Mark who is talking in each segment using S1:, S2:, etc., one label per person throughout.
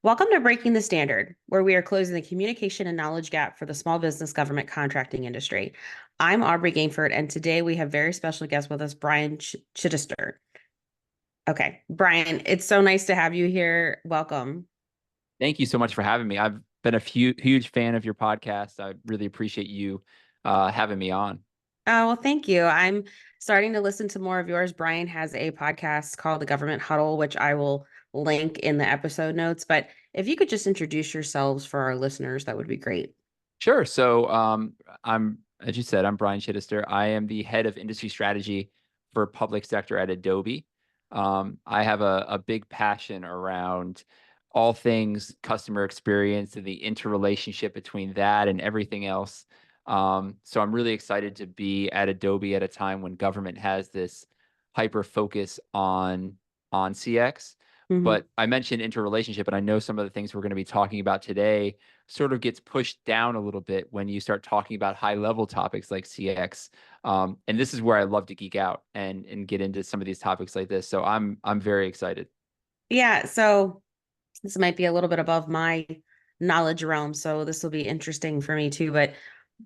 S1: Welcome to Breaking the Standard, where we are closing the communication and knowledge gap for the small business government contracting industry. I'm Aubrey Gainford, and today we have very special guest with us, Brian Chidester. Okay, Brian, it's so nice to have you here. Welcome.
S2: Thank you so much for having me. I've been a huge fan of your podcast. I really appreciate you having me on.
S1: Oh, well, thank you. I'm starting to listen to more of yours. Brian has a podcast called The Government Huddle, which I will link in the episode notes. But if you could just introduce yourselves for our listeners, that would be great.
S2: Sure. As you said, I'm Brian Chidester. I am the head of industry strategy for public sector at Adobe. I have a big passion around all things customer experience and the interrelationship between that and everything else. So I'm really excited to be at Adobe at a time when government has this hyper focus on CX.
S1: Hmm.
S2: But I mentioned interrelationship, and I know some of the things we're going to be talking about today sort of gets pushed down a little bit when you start talking about high level topics like CX. And this is where I love to geek out and get into some of these topics like this. So I'm very excited.
S1: Yeah, so this might be a little bit above my knowledge realm, so this will be interesting for me too. But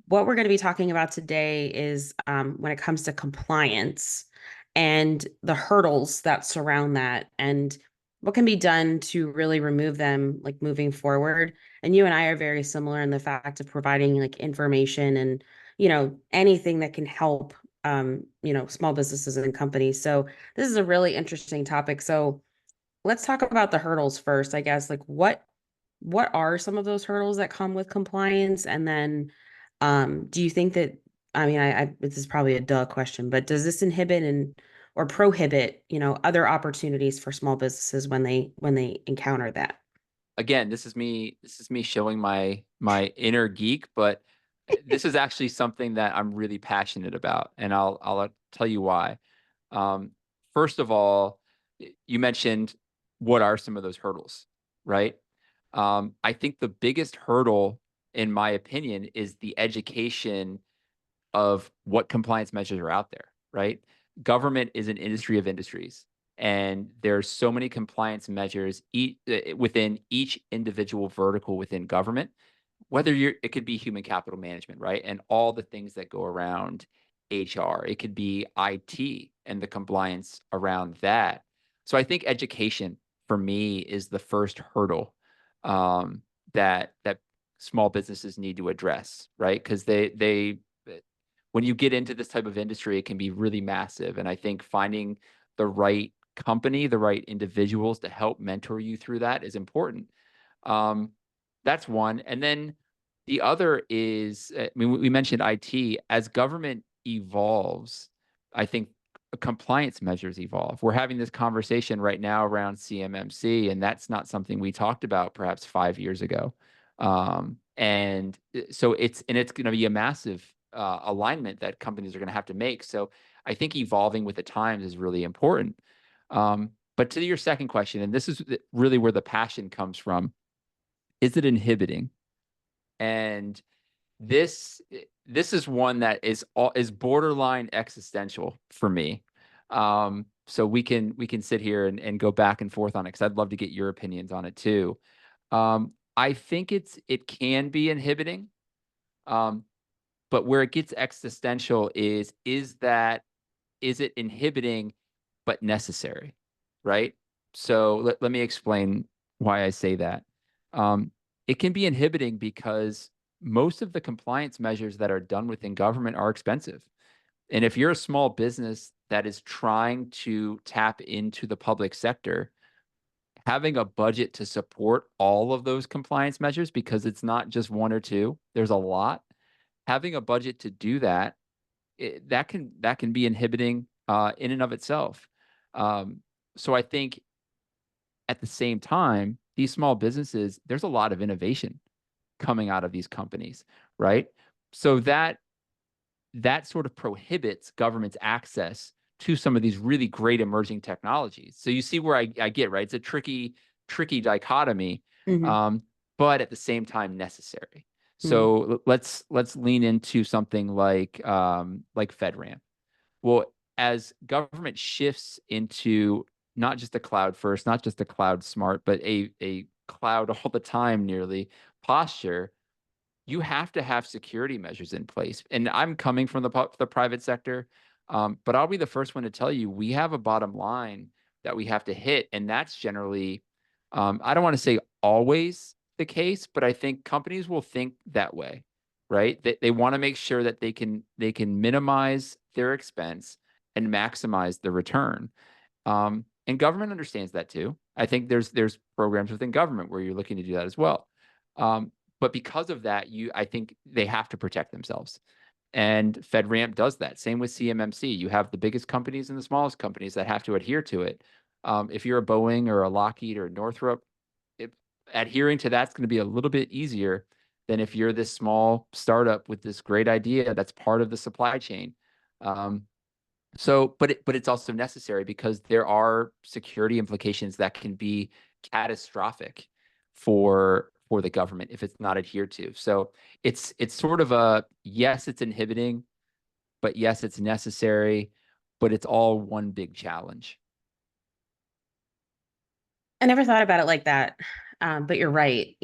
S1: what we're going to be talking about today is when it comes to compliance and the hurdles that surround that, and what can be done to really remove them, like moving forward. And you and I are very similar in the fact of providing like information and, anything that can help, small businesses and companies. So this is a really interesting topic. So let's talk about the hurdles first, I guess. Like what are some of those hurdles that come with compliance? And then do you think that I mean I this is probably a duh question, but does this inhibit and or prohibit, other opportunities for small businesses when they encounter that?
S2: Again, this is me showing my inner geek, but this is actually something that I'm really passionate about, and I'll tell you why. Um, First of all, you mentioned what are some of those hurdles, right? I think the biggest hurdle, in my opinion, is the education of what compliance measures are out there, right? Government is an industry of industries, and there's so many compliance measures within each individual vertical within government. It could be human capital management, right? And all the things that go around HR. It could be IT and the compliance around that. So I think education for me is the first hurdle that small businesses need to address, right? Because they when you get into this type of industry, it can be really massive. And I think finding the right company, the right individuals to help mentor you through that is important. Um, that's one. And then the other is, I mean, we mentioned IT. As government evolves, I think compliance measures evolve. We're having this conversation right now around CMMC, and that's not something we talked about perhaps 5 years ago. And so it's going to be a massive alignment that companies are going to have to make. So I think evolving with the times is really important. But to your second question, and this is really where the passion comes from, is it inhibiting? And this this is one that is borderline existential for me. So we can sit here and go back and forth on it because I'd love to get your opinions on it too. I think it can be inhibiting. Um, but where it gets existential is it inhibiting but necessary, right? So let me explain why I say that. Um, it can be inhibiting because most of the compliance measures that are done within government are expensive. And if you're a small business that is trying to tap into the public sector, having a budget to support all of those compliance measures, because it's not just one or two, there's a lot. Having a budget to do that, that can be inhibiting in and of itself. Um, so I think at the same time, these small businesses, there's a lot of innovation coming out of these companies, right? So that sort of prohibits government's access to some of these really great emerging technologies. So you see where I get, right? It's a tricky dichotomy,
S1: Hmm.
S2: um, but at the same time necessary.
S1: Hmm.
S2: So let's lean into something like FedRAMP. Well, as government shifts into not just a cloud first, not just a cloud smart, but a cloud all the time nearly posture, you have to have security measures in place. And I'm coming from the private sector, but I'll be the first one to tell you we have a bottom line that we have to hit, and that's generally, I don't want to say always the case, but I think companies will think that way, right? They want to make sure that they can minimize their expense and maximize the return. And government understands that too. I think there's programs within government where you're looking to do that as well. But because of that, I think they have to protect themselves. And FedRAMP does that. Same with CMMC. You have the biggest companies and the smallest companies that have to adhere to it. If you're a Boeing or a Lockheed or a Northrop, it, adhering to that's going to be a little bit easier than if you're this small startup with this great idea that's part of the supply chain. But it's also necessary because there are security implications that can be catastrophic for the government if it's not adhered to. So it's sort of a yes, it's inhibiting, but yes, it's necessary, but it's all one big challenge.
S1: I never thought about it like that. But you're right.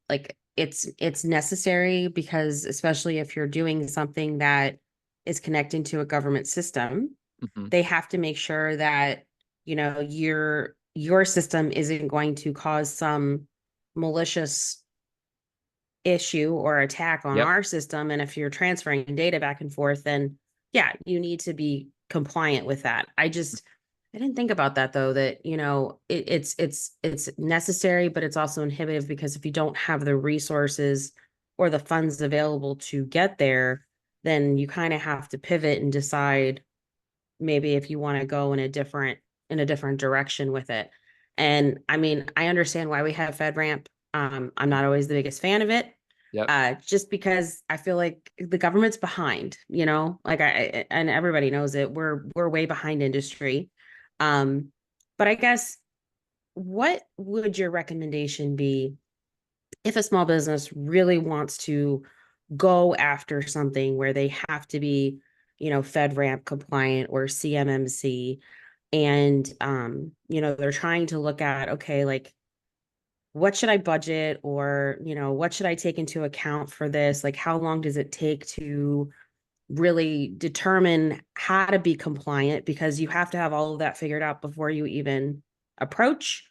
S1: Like it's necessary because especially if you're doing something that is connecting to a government system,
S2: Hmm.
S1: they have to make sure that, your system isn't going to cause some malicious issue or attack on
S2: Yep.
S1: our system. And if you're transferring data back and forth, then yeah, you need to be compliant with that. I didn't think about that though, that it's necessary, but it's also inhibitive because if you don't have the resources or the funds available to get there, then you kind of have to pivot and decide maybe if you want to go in a different direction with it. And I mean, I understand why we have FedRAMP. I'm not always the biggest fan of it,
S2: Yep.
S1: just because I feel like the government's behind, like and everybody knows it. We're way behind industry. Um, but I guess what would your recommendation be if a small business really wants to go after something where they have to be, FedRAMP compliant or CMMC, and they're trying to look at, okay, like what should I budget, or what should I take into account for this? Like how long does it take to really determine how to be compliant, because you have to have all of that figured out before you even approach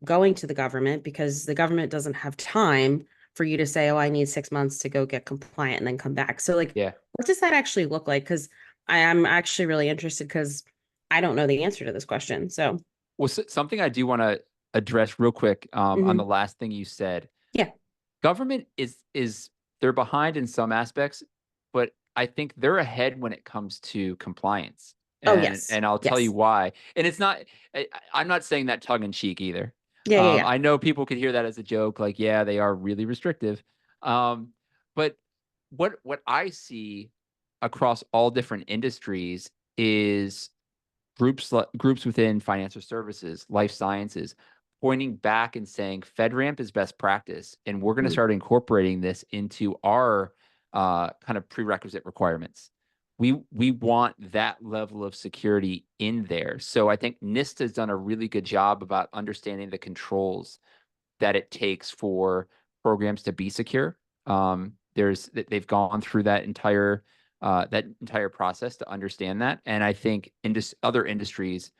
S1: going to the government, because the government doesn't have time for you to say, oh, I need 6 months to go get compliant and then come back. So like,
S2: Yeah.
S1: what does that actually look like? Because I am actually really interested, because I don't know the answer to this question. So
S2: Well, something I do want to address real quick, on the
S1: mhm.
S2: last thing you said.
S1: Yeah.
S2: Government is they're behind in some aspects, but I think they're ahead when it comes to compliance.
S1: Oh,
S2: And
S1: yes.
S2: and I'll tell you
S1: Yes.
S2: why. And it's not, I'm not saying that tongue in cheek either.
S1: Yeah. Yeah. Yeah.
S2: I know people could hear that as a joke, like, yeah, they are really restrictive. Um, but what I see across all different industries is groups within financial services, life sciences, pointing back and saying FedRAMP is best practice, and we're going to
S1: Mhm.
S2: start incorporating this into our kind of prerequisite requirements. We want that level of security in there. So I think NIST has done a really good job about understanding the controls that it takes for programs to be secure. They've gone through that entire process to understand that, and I think other industries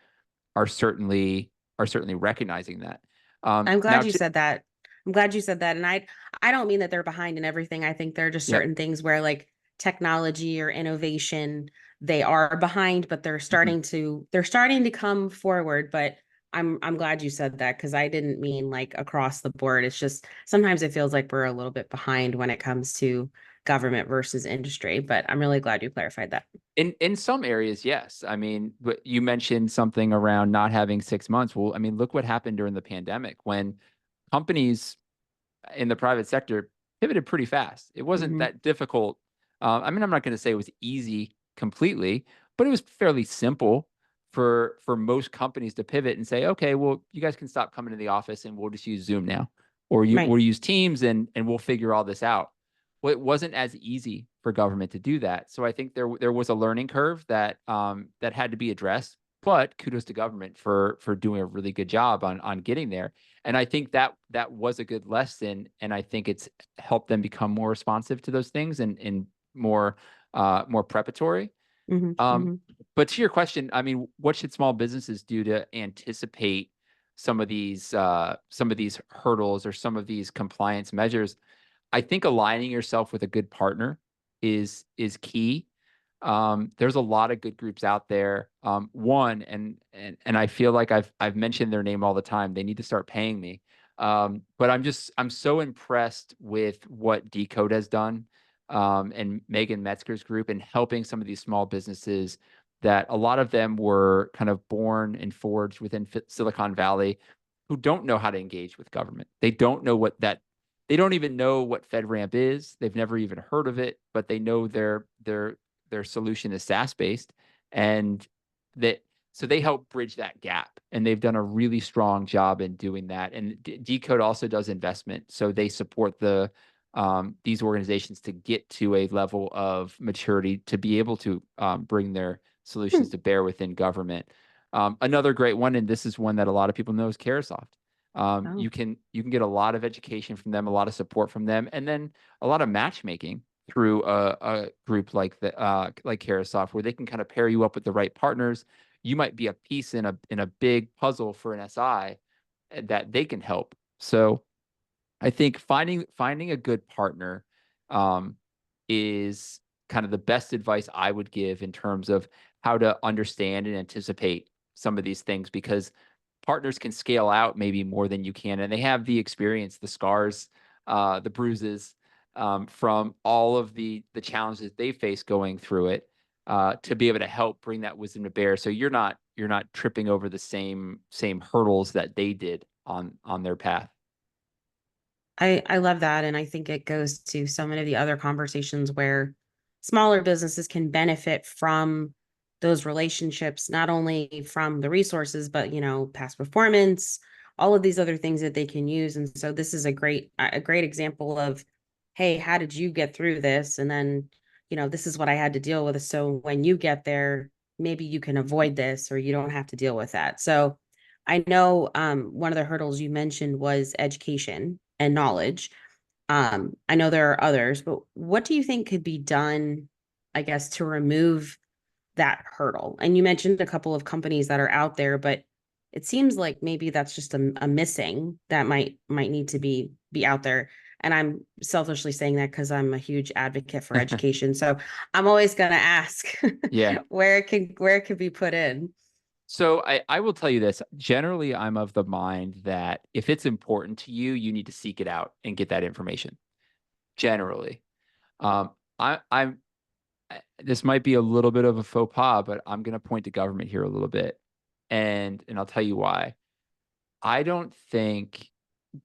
S2: are certainly recognizing that.
S1: I'm
S2: Now,
S1: glad you said that. I'm glad you said that. And I don't mean that they're behind in everything. I think there are just
S2: yep.
S1: certain things where like technology or innovation, they are behind, but
S2: Mhm.
S1: they're starting to come forward. But I'm glad you said that, because I didn't mean like across the board. It's just sometimes it feels like we're a little bit behind when it comes to government versus industry. But I'm really glad you clarified that.
S2: In some areas, yes. I mean, but you mentioned something around not having 6 months. Well, I mean, look what happened during the pandemic when companies in the private sector pivoted pretty fast. It wasn't
S1: Hmm.
S2: that difficult. I mean, I'm not going to say it was easy completely, but it was fairly simple for most companies to pivot and say, okay, well, you guys can stop coming to the office and we'll just use Zoom now, or
S1: Right.
S2: we'll use Teams and we'll figure all this out. Well, it wasn't as easy for government to do that. So I think there was a learning curve that had to be addressed. but kudos to government for doing a really good job on getting there. And I think that was a good lesson, and I think it's helped them become more responsive to those things and more more preparatory.
S1: Hmm.
S2: Um,
S1: Hmm.
S2: but to your question, I mean, what should small businesses do to anticipate some of these hurdles or some of these compliance measures? I think aligning yourself with a good partner is key. There's a lot of good groups out there. One, and I feel like I've mentioned their name all the time. They need to start paying me. But I'm so impressed with what Decode has done, and Megan Metzger's group, and helping some of these small businesses that a lot of them were kind of born and forged within Silicon Valley, who don't know how to engage with government. They don't know they don't even know what FedRAMP is. They've never even heard of it, but they know their solution is SaaS based, and that so they help bridge that gap, and they've done a really strong job in doing that. And Decode also does investment, so they support these organizations to get to a level of maturity to be able to bring their
S1: Hmm.
S2: solutions to bear within government. Another great one, and this is one that a lot of people know, is Caresoft.
S1: Oh.
S2: You can get a lot of education from them, a lot of support from them, and then a lot of matchmaking through a group like Caresoft, where they can kind of pair you up with the right partners. You might be a piece in a big puzzle for an SI that they can help. So I think finding a good partner um, is kind of the best advice I would give in terms of how to understand and anticipate some of these things, because partners can scale out maybe more than you can, and they have the experience, the scars, the bruises, from all of the challenges they face going through it, to be able to help bring that wisdom to bear. So you're not tripping over the same hurdles that they did on their path.
S1: I love that. And I think it goes to so many of the other conversations where smaller businesses can benefit from those relationships, not only from the resources, but past performance, all of these other things that they can use. And so this is a great example of, hey, how did you get through this? And then, this is what I had to deal with. So when you get there, maybe you can avoid this or you don't have to deal with that. So I know one of the hurdles you mentioned was education and knowledge. I know there are others, but what do you think could be done, I guess, to remove that hurdle? And you mentioned a couple of companies that are out there, but it seems like maybe that's just a missing that might need to be out there. And I'm selfishly saying that because I'm a huge advocate for education. So I'm always going to ask
S2: Yeah.
S1: where it can be put in.
S2: So I will tell you this. Generally, I'm of the mind that if it's important to you, you need to seek it out and get that information. Generally, um, I'm this might be a little bit of a faux pas, but I'm going to point to government here a little bit, and I'll tell you why. I don't think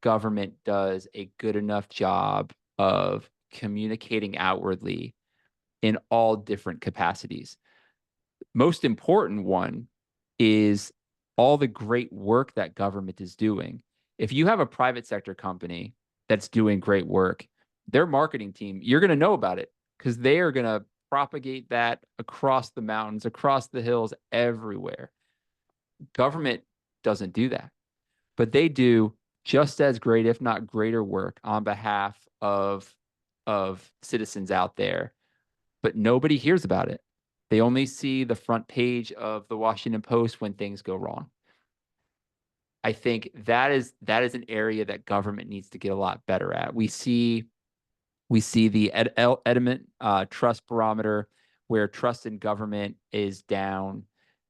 S2: government does a good enough job of communicating outwardly in all different capacities. Most important one is all the great work that government is doing. If you have a private sector company that's doing great work, their marketing team, you're going to know about it because they are going to propagate that across the mountains, across the hills, everywhere. Government doesn't do that, but they do just as great, if not greater work on behalf of citizens out there, but nobody hears about it. They only see the front page of the Washington Post when things go wrong. I think that is an area that government needs to get a lot better at. We see the Ediment trust barometer, where trust in government is down.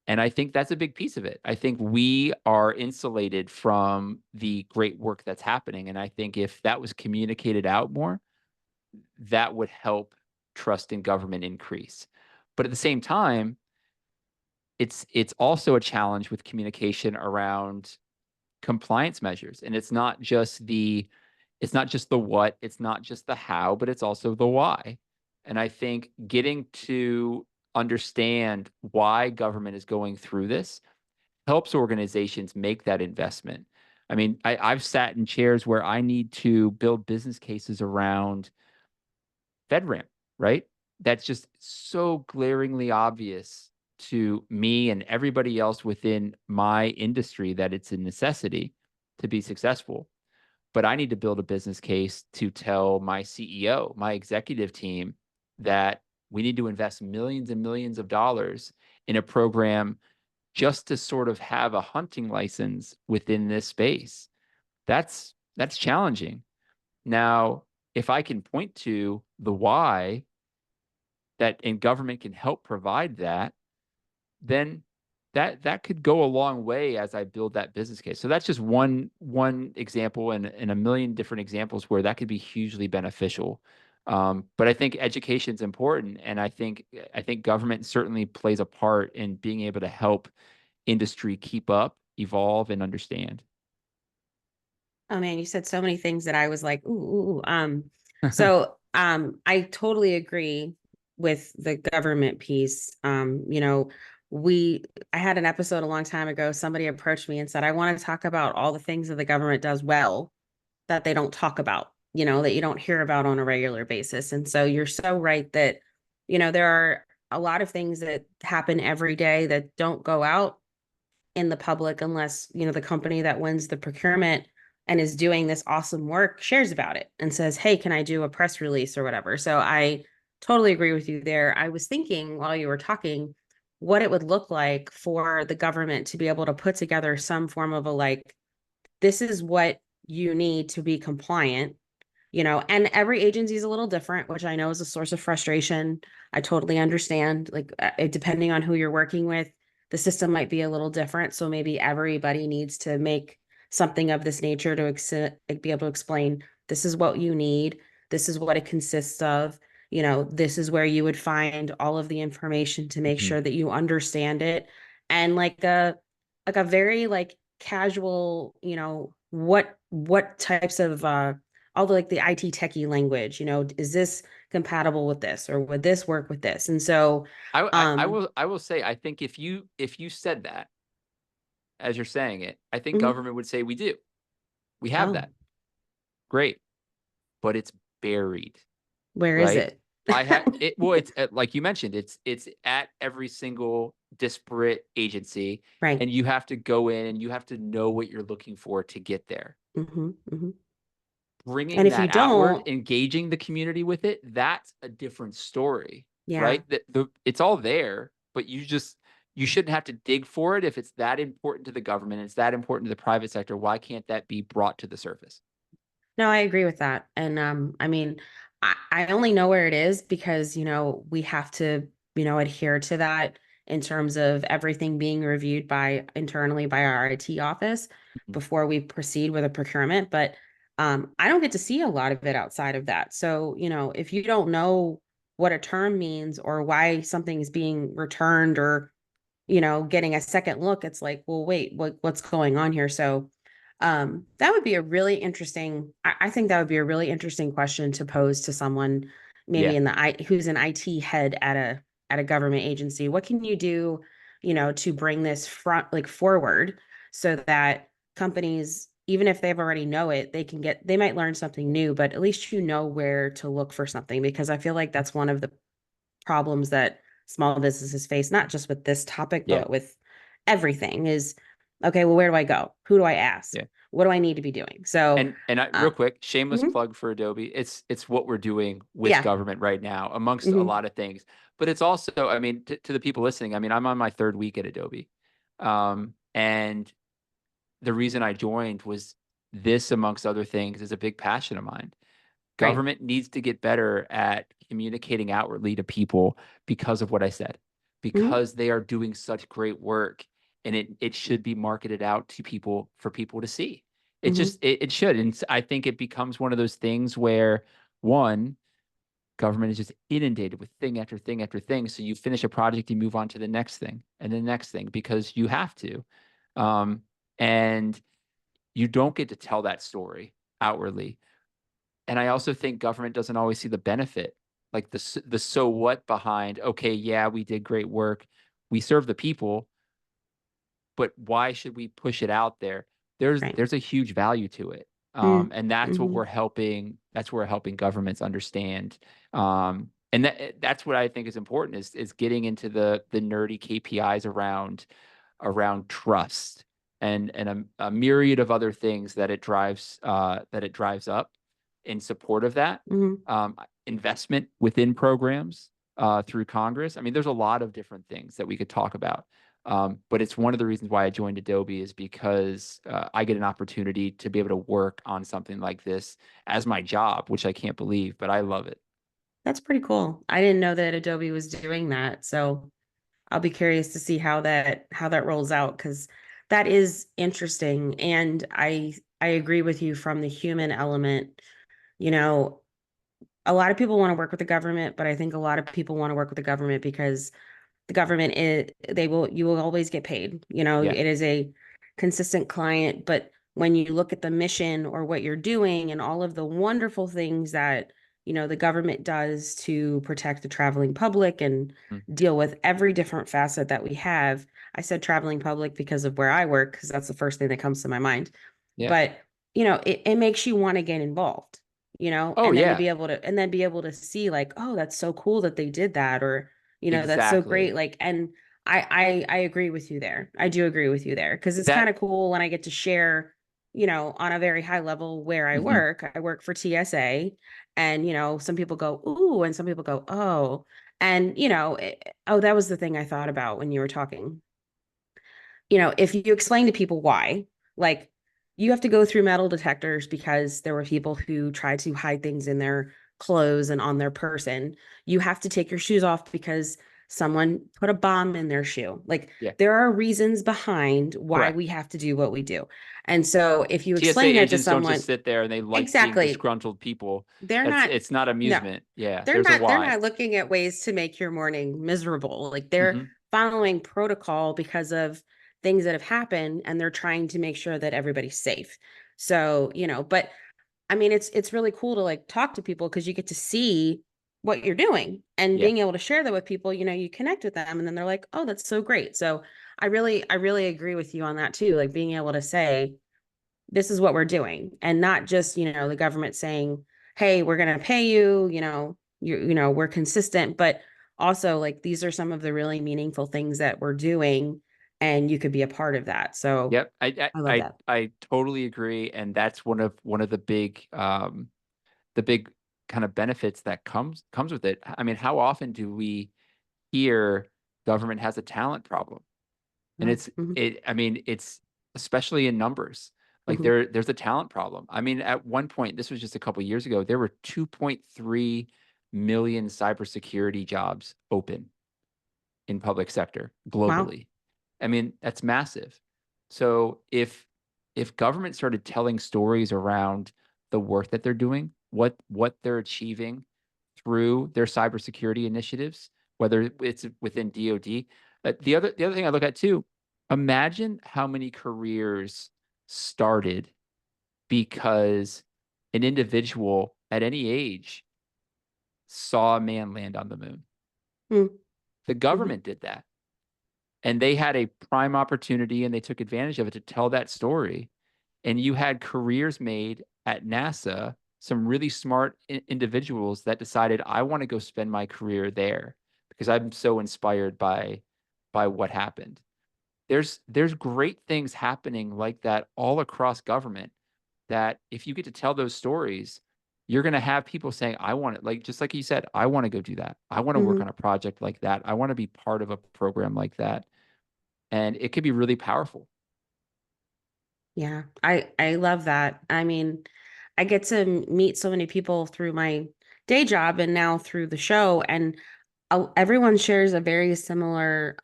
S2: And I think that's a big piece of it. I think we are insulated from the great work that's happening. And I think if that was communicated out more, that would help trust in government increase. But at the same time, it's also a challenge with communication around compliance measures. And it's not just the what, it's not just the how, but it's also the why. And I think getting to understand why government is going through this helps organizations make that investment. I mean, I've sat in chairs where I need to build business cases around FedRAMP, right? That's just so glaringly obvious to me and everybody else within my industry that it's a necessity to be successful. But I need to build a business case to tell my CEO, my executive team, that we need to invest millions and millions of dollars in a program just to sort of have a hunting license within this space. That's challenging. Now, if I can point to the why that and government can help provide that, then that could go a long way as I build that business case. So that's just one example and a million different examples where that could be hugely beneficial. But I think education is important, and I think government certainly plays a part in being able to help industry keep up, evolve, and understand.
S1: Oh man, you said so many things that I was like, ooh, ooh, ooh. So I totally agree with the government piece. We I had an episode a long time ago. Somebody approached me and said, I want to talk about all the things that the government does well that they don't talk about, that you don't hear about on a regular basis. And so you're so right that, there are a lot of things that happen every day that don't go out in the public unless the company that wins the procurement and is doing this awesome work shares about it and says, hey, can I do a press release or whatever. So I totally agree with you there. I was thinking while you were talking what it would look like for the government to be able to put together some form of a like, this is what you need to be compliant, and every agency is a little different, which I know is a source of frustration. I totally understand. Like, depending on who you're working with, the system might be a little different. So maybe everybody needs to make something of this nature to be able to explain this is what you need, this is what it consists of. This is where you would find all of the information to make
S2: Mhm.
S1: sure that you understand it. And like a very like casual, what types of all the like the IT techie language, is this compatible with this or would this work with this? And so,
S2: I
S1: um,
S2: will say I think if you said that as you're saying it, I think
S1: mhm.
S2: government would say we do. We have
S1: Oh,
S2: that. Great. But it's buried,
S1: where is
S2: right?
S1: it?
S2: I had it well, it's like you mentioned, it's at every single disparate agency,
S1: Right.
S2: and you have to go in and you have to know what you're looking for to get there.
S1: Hmm. And
S2: Bringing
S1: if you
S2: that outward,
S1: don't,
S2: engaging the community with it, that's a different story,
S1: yeah.
S2: right? It's all there, but you shouldn't have to dig for it if it's that important to the government, it's that important to the private sector. Why can't that be brought to the surface?
S1: No, I agree with that. And I mean, I only know where it is because, we have to, adhere to that in terms of everything being reviewed by internally by our IT office
S2: Mhm.
S1: before we proceed with a procurement. But I don't get to see a lot of it outside of that. So, if you don't know what a term means or why something is being returned or getting a second look, it's like, well, wait, what's going on here? So, that would be a really interesting, I think that would be a really interesting question to pose to someone maybe
S2: Yeah.
S1: in the I who's an IT head at a government agency. What can you do, to bring this front like forward so that companies, even if they've already know it, they might learn something new, but at least where to look for something because I feel like that's one of the problems that small businesses face, not just with this topic,
S2: Yeah.
S1: but with everything is okay, well, where do I go? Who do I ask?
S2: Yeah.
S1: What do I need to be doing? So,
S2: Real
S1: uh,
S2: quick, shameless
S1: mhm,
S2: plug for Adobe. It's what we're doing with
S1: yeah.
S2: government right now, amongst a
S1: Hmm.
S2: lot of things. But it's also, I mean, to the people listening, I mean, I'm on my third week at Adobe, and the reason I joined was this, amongst other things, is a big passion of mine.
S1: Right.
S2: Government needs to get better at communicating outwardly to people because of what I said,
S1: Hmm.
S2: because they are doing such great work, and it should be marketed out to people for people to see. It
S1: Hmm.
S2: just it should, and I think it becomes one of those things where one government is just inundated with thing after thing after thing. So you finish a project, you move on to the next thing and the next thing because you have to, and you don't get to tell that story outwardly. And I also think government doesn't always see the benefit, like the so what behind, okay, yeah, we did great work. We serve the people, but why should we push it out there?
S1: Right.
S2: There's a huge value to it.
S1: Mm.
S2: And that's what
S1: Hmm.
S2: we're helping governments understand. Um, And that's what I think is important is getting into the nerdy KPIs around trust and a myriad of other things that it drives up in support of that.
S1: Mhm.
S2: Um, Investment within programs through Congress. I mean, there's a lot of different things that we could talk about. But it's one of the reasons why I joined Adobe is because I get an opportunity to be able to work on something like this as my job, which I can't believe, but I love it.
S1: That's pretty cool. I didn't know that Adobe was doing that. So I'll be curious to see how that rolls out because that is interesting. And I agree with you from the human element. You know, a lot of people want to work with the government, but I think a lot of people want to work with the government because the government is you will always get paid. You know,
S2: Yeah.
S1: it is a consistent client, but when you look at the mission or what you're doing and all of the wonderful things that, the government does to protect the traveling public and
S2: Mm.
S1: deal with every different facet that we have. I said traveling public because of where I work, because that's the first thing that comes to my mind.
S2: Yeah.
S1: But, it makes you want to get involved,
S2: Oh
S1: and then
S2: yeah.
S1: be able to see like, oh, that's so cool that they did that, or that's so great.
S2: Exactly.
S1: Like, and I agree with you there. I do agree with you there because it's kind
S2: That
S1: of cool when I get to share, on a very high level where I
S2: mhm.
S1: work. I work for TSA, and some people go ooh, and some people go oh, and oh, that was the thing I thought about when you were talking. If you explain to people why, like you have to go through metal detectors because there were people who tried to hide things in their clothes and on their person. You have to take your shoes off because someone put a bomb in their shoe. Like
S2: Yeah,
S1: there are reasons behind why we
S2: correct.
S1: have to do what we do. And so if you
S2: TSA
S1: explain that to
S2: agents don't just
S1: someone,
S2: sit there and they like seeing
S1: exactly,
S2: disgruntled people.
S1: they're
S2: That's
S1: not,
S2: it's not
S1: no,
S2: amusement. Yeah, there's a
S1: they're
S2: why.
S1: not looking at ways to make your morning miserable. Like they're
S2: Hmm.
S1: following protocol because of things that have happened and they're trying to make sure that everybody's safe. So, but I mean it's really cool to like talk to people because you get to see what you're doing and
S2: Yeah.
S1: being able to share that with people, you connect with them and then they're like, "Oh, that's so great." So, I really agree with you on that too, like being able to say this is what we're doing and not just the government saying, hey, we're going to pay you, we're consistent, but also like these are some of the really meaningful things that we're doing and you could be a part of that. So
S2: Yep. I
S1: I love
S2: I
S1: that.
S2: I, I totally agree, and that's one of the big kind of benefits that comes with it. I mean, how often do we hear government has a talent problem? And
S1: No. Mm-hmm.
S2: I mean, it's especially in numbers. Like
S1: Mm-hmm.
S2: there's a talent problem. I mean, at one point, this was just a couple years ago, there were 2.3 million cybersecurity jobs open in public sector
S1: Wow.
S2: globally. I mean, that's massive. So if government started telling stories around the work that they're doing, what they're achieving through their cybersecurity initiatives, whether it's within DoD, the other thing I look at too, imagine how many careers started because an individual at any age saw a man land on the moon. The
S1: Mm-hmm.
S2: government did that. And they had a prime opportunity and they took advantage of it to tell that story. And you had careers made at NASA, some really smart individuals that decided, I want to go spend my career there because I'm so inspired by what happened. There's great things happening like that all across government that if you get to tell those stories, you're going to have people saying, I want it, like just like you said, I want to go do that. I want to work
S1: Mm-hmm.
S2: on a project like that. I want to be part of a program like that. And it could be really powerful.
S1: Yeah, I love that. I mean, I get to meet so many people through my day job and now through the show, and everyone shares a very similar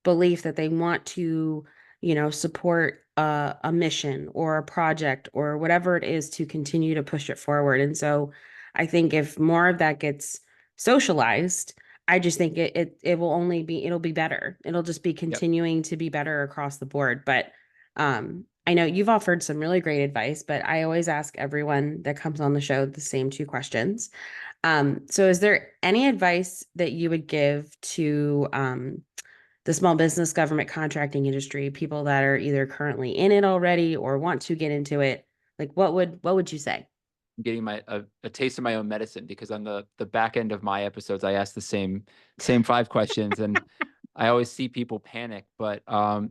S1: belief that they want to, support a mission or a project or whatever it is to continue to push it forward. And so I think if more of that gets socialized, I just think it will only be it'll be better. It'll just be
S2: Yep.
S1: continuing to be better across the board. But I know you've offered some really great advice, but I always ask everyone that comes on the show the same two questions. So is there any advice that you would give to the small business government contracting industry, people that are either currently in it already or want to get into it? Like what would you say?
S2: getting a taste of my own medicine, because on the back end of my episodes, I ask the same 5 questions, and I always see people panic. But I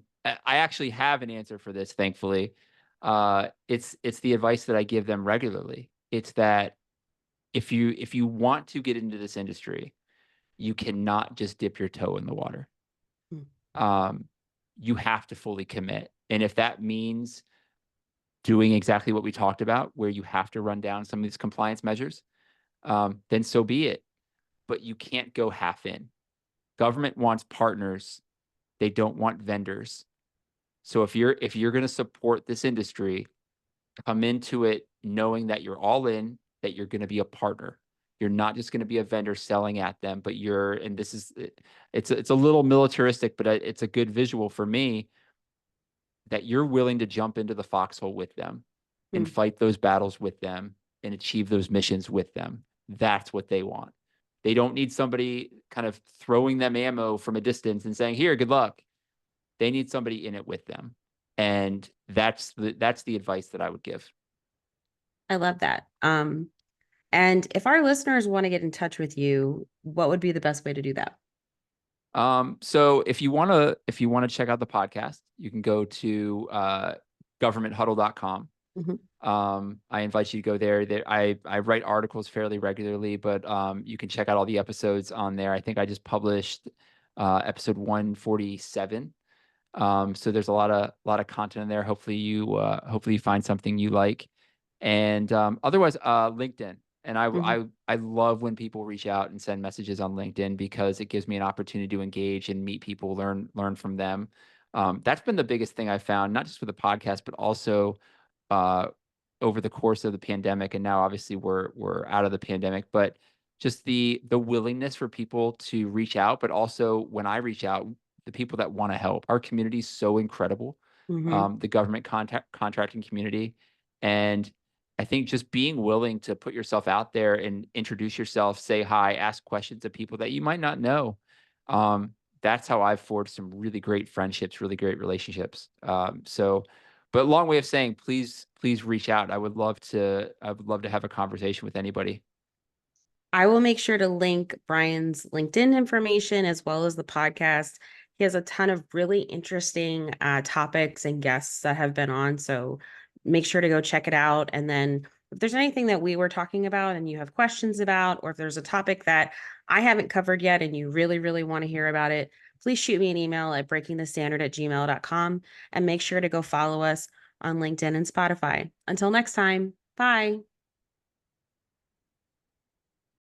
S2: actually have an answer for this, thankfully. It's the advice that I give them regularly. It's that if you want to get into this industry, you cannot just dip your toe in the water.
S1: Mm.
S2: Um, you have to fully commit, and if that means doing exactly what we talked about, where you have to run down some of these compliance measures, then so be it. But you can't go half in. Government wants partners; they don't want vendors. So if you're going to support this industry, come into it knowing that you're all in, that you're going to be a partner. You're not just going to be a vendor selling at them, but and this is, it's a little militaristic, but it's a good visual for me, that you're willing to jump into the foxhole with them and
S1: Mm.
S2: fight those battles with them and achieve those missions with them. That's what they want. They don't need somebody kind of throwing them ammo from a distance and saying, "Here, good luck." They need somebody in it with them. And that's the advice that I would give.
S1: I love that. And if our listeners want to get in touch with you, what would be the best way to do that?
S2: So if you want to check out the podcast, you can go to governmenthuddle.com.
S1: Mhm.
S2: I invite you to go there. I write articles fairly regularly, but you can check out all the episodes on there. I think I just published episode 147. So there's a lot of content in there. Hopefully you find something you like. And otherwise, LinkedIn. And
S1: Mhm.
S2: I love when people reach out and send messages on LinkedIn, because it gives me an opportunity to engage and meet people, learn from them. That's been the biggest thing I found, not just for the podcast, but also uh, over the course of the pandemic. And now obviously we're out of the pandemic, but just the willingness for people to reach out, but also when I reach out, the people that want to help. Our community is so incredible,
S1: Mhm.
S2: the government contracting community. And I think just being willing to put yourself out there and introduce yourself, say hi, ask questions of people that you might not know. Um, that's how I've forged some really great friendships, really great relationships. But long way of saying, please reach out. I would love to have a conversation with anybody.
S1: I will make sure to link Brian's LinkedIn information as well as the podcast. He has a ton of really interesting topics and guests that have been on. So make sure to go check it out. And then if there's anything that we were talking about and you have questions about, or if there's a topic that I haven't covered yet and you really, really want to hear about it, please shoot me an email at breakingthestandard@gmail.com and make sure to go follow us on LinkedIn and Spotify. Until next time, bye.